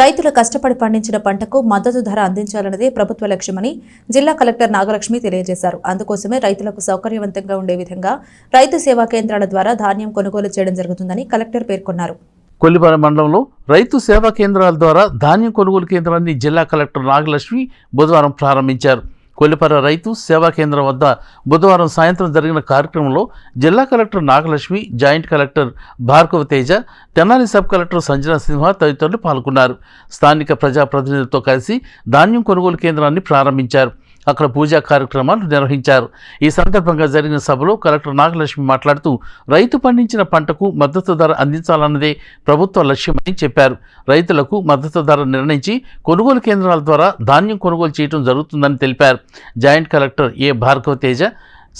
రైతులు కష్టపడి పండించిన పంటకు మద్దతు ధర అందించాలన్నదే ప్రభుత్వ లక్ష్యమని జిల్లా కలెక్టర్ నాగలక్ష్మి తెలియజేశారు. అందుకోసమే రైతులకు సౌకర్యవంతంగా ఉండే విధంగా రైతు సేవా కేంద్రాల ద్వారా ధాన్యం కొనుగోలు చేయడం జరుగుతుందని కలెక్టర్ పేర్కొన్నారు. కొల్లిపాలెం మండలంలో రైతు సేవా కేంద్రాల ద్వారా ధాన్యం కొనుగోలు కేంద్రాన్ని జిల్లా కలెక్టర్ నాగలక్ష్మి బుధవారం ప్రారంభించారు. కొల్లిపాలెం రైతు సేవా కేంద్రం వద్ద బుధవారం సాయంత్రం జరిగిన కార్యక్రమంలో జిల్లా collector Nagalakshmi, joint collector Bhargava Teja, Tenali sub collector Sanjana Simha తదితరులు పాల్గొన్నారు. స్థానిక ప్రజాప్రతినిధులతో కలిసి ధాన్యం కొనుగోలు కేంద్రాన్ని ప్రారంభించారు. అక్కడ పూజా కార్యక్రమాలు నిర్వహించారు. ఈ సందర్భంగా జరిగిన సభలో కలెక్టర్ నాగలక్ష్మి మాట్లాడుతూ రైతు పండించిన పంటకు మద్దతు ధర అందించాలన్నదే ప్రభుత్వ లక్ష్యమని చెప్పారు. రైతులకు మద్దతు ధర నిర్ణయించి కొనుగోలు కేంద్రాల ద్వారా ధాన్యం కొనుగోలు చేయడం జరుగుతుందని తెలిపారు. జాయింట్ కలెక్టర్ ఏ భార్గవ తేజ,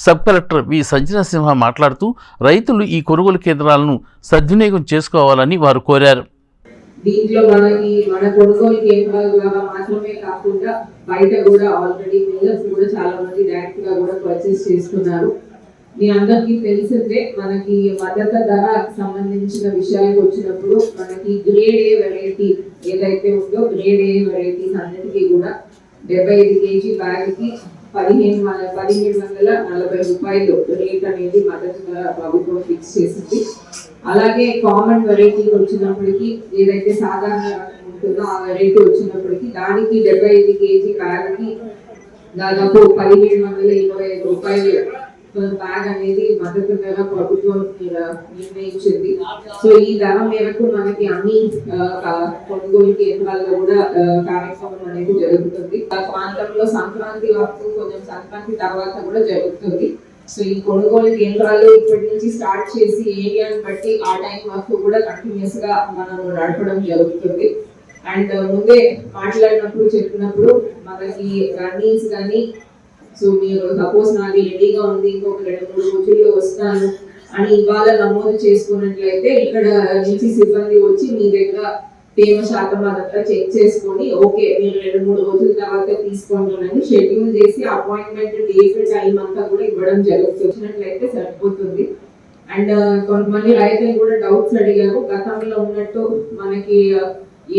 సబ్ కలెక్టర్ వి సంజన సింహ మాట్లాడుతూ రైతులు ఈ కొనుగోలు కేంద్రాలను సద్వినియోగం చేసుకోవాలని వారు కోరారు. దీంట్లో మన కొనుగోలు కేంద్రాల ద్వారా మాత్రమే కాకుండా బయట కూడా ఆల్రెడీ మిల్లర్స్ కూడా చాలా మంది డైరెక్ట్ గా కూడా పర్చేస్ చేస్తున్నారు. మీ అందరికీ తెలిసిందే, మనకి మద్దతు ధర సంబంధించిన విషయాలకు వచ్చినప్పుడు మనకి గ్రేడ్ ఏ వెరైటీ ఏదైతే ఉందో గ్రేడ్ ఏ వెరైటీస్ అన్నిటికీ కూడా 75 kg బ్యాగ్ కి 1740 రూపాయలు రేట్ అనేది మద్దతు ధర ప్రభుత్వం ఫిక్స్ చేసింది. అలాగే కామన్ వెరైటీ వచ్చినప్పటికీ ఏదైతే సాధారణ ఉంటుందో ఆ వెరైటీ వచ్చినప్పటికీ దానికి 75 kg బ్యాగ్ కి దాదాపు 1725 రూపాయలు బ్యాగ్ అనేది మద్దతు ధర ప్రభుత్వం నిర్ణయించింది. సో ఈ ధర మేరకు మనకి అన్ని కొనుగోలు కేంద్రాల్లో కూడా కార్యక్రమం అనేది జరుగుతుంది. ప్రాంతంలో సంక్రాంతి వరకు కొంచెం సంక్రాంతి తర్వాత కూడా జరుగుతుంది. సో ఈ కొనుగోలు కేంద్రాలు ఇప్పటి నుంచి స్టార్ట్ చేసి ఏరియాని బట్టి ఆ టైం వరకు కూడా కంటిన్యూస్ గా మనం నడపడం జరుగుతుంది. అండ్ ముందే మాట్లాడినప్పుడు చెప్పినప్పుడు మనకి రన్నింగ్స్ కానీ, సో మీరు సపోజ్ నాది రెడీగా ఉంది ఇంకొక 2-3 రోజుల్లో వస్తాను అని ఇవాళ నమోదు చేసుకున్నట్లయితే ఇక్కడ నుంచి సిబ్బంది వచ్చి మీ దగ్గర తేమ శాతం అదంతా చెక్ చేసుకొని ఓకే మీరు 2-3 రోజుల తర్వాత తీసుకోండి షెడ్యూల్ చేసి అపాయింట్మెంట్ డేట్ టైం అంతా కూడా ఇవ్వడం జరుగుతున్నట్లయితే సరిపోతుంది. అండ్ కొంతమంది రైతులు కూడా డౌట్స్ అడిగారు. గతంలో ఉన్నట్టు మనకి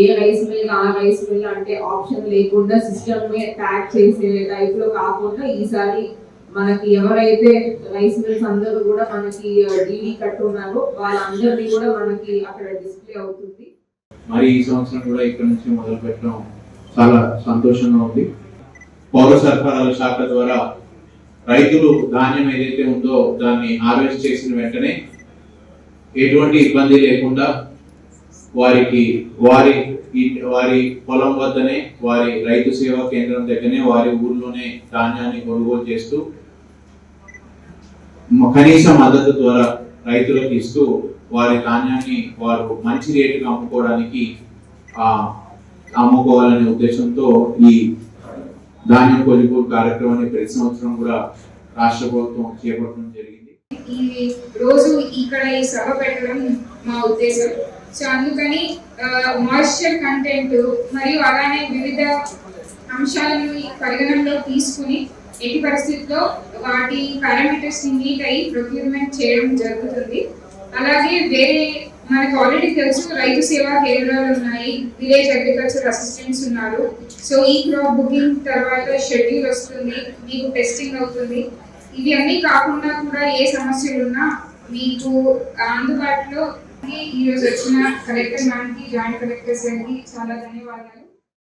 ఏ రైస్ మిల్ ఆ రైస్ మిల్ అంటే ఆప్షన్ లేకుండా సిస్టమ్ ట్యాగ్ చేసే టైప్ లో కాకుండా ఈసారి మనకి ఎవరైతే రైస్ మిల్స్ అందరూ కూడా మనకి డీడీ కట్టున్నారో వాళ్ళందరినీ కూడా మనకి అక్కడ డిస్ప్లే అవుతుంది. మరి ఈ సంవత్సరం కూడా ఇక్కడ నుంచి మొదలు పెట్టడం చాలా సంతోషంగా ఉంది. పౌర సరఫరాల శాఖ ద్వారా రైతులు ధాన్యం ఏదైతే ఉందో దాన్ని హార్వెస్ట్ చేసిన వెంటనే ఎటువంటి ఇబ్బంది లేకుండా వారి పొలం వద్దనే వారి రైతు సేవా కేంద్రం దగ్గరనే వారి ఊర్లోనే ధాన్యాన్ని కొనుగోలు చేస్తూ కనీస మద్దతు ద్వారా రైతులకు ఇస్తూ వారి ధాన్యాన్ని వారు మంచి రేటుగా అమ్ముకోవాలనే ఉద్దేశంతో ఈ ధాన్యం కొనుగోలు కార్యక్రమాన్ని ప్రతి సంవత్సరం కూడా రాష్ట్ర ప్రభుత్వం చేపట్టడం జరిగింది. ఈ రోజు ఇక్కడ ఈ సభ పెట్టడం మా ఉద్దేశం. సో అందుకని మాయిశ్చర్ కంటెంట్ మరియు అలానే వివిధ అంశాలను పరిగణనలో తీసుకుని ఎట్టి పరిస్థితుల్లో వాటి పారామీటర్స్ ని మీట్ అయ్యి ప్రొక్యూర్మెంట్ చేయడం జరుగుతుంది. అలాగే వేరే మనకు ఆల్రెడీ తెలుసు రైతు సేవా కేంద్రాలు ఉన్నాయి, విలేజ్ అగ్రికల్చర్ అసిస్టెంట్స్ ఉన్నారు. సో ఈ క్రాప్ బుకింగ్ తర్వాత షెడ్యూల్ వస్తుంది, మీకు టెస్టింగ్ అవుతుంది. ఇవి అన్నీ కాకుండా కూడా ఏ సమస్యలు ఉన్నా మీకు అందుబాటులో. ఈ రోజు వచ్చిన కలెక్టర్ మ్యామ్ కి, జాయింట్ కలెక్టర్ సార్ కి చాలా ధన్యవాదాలు.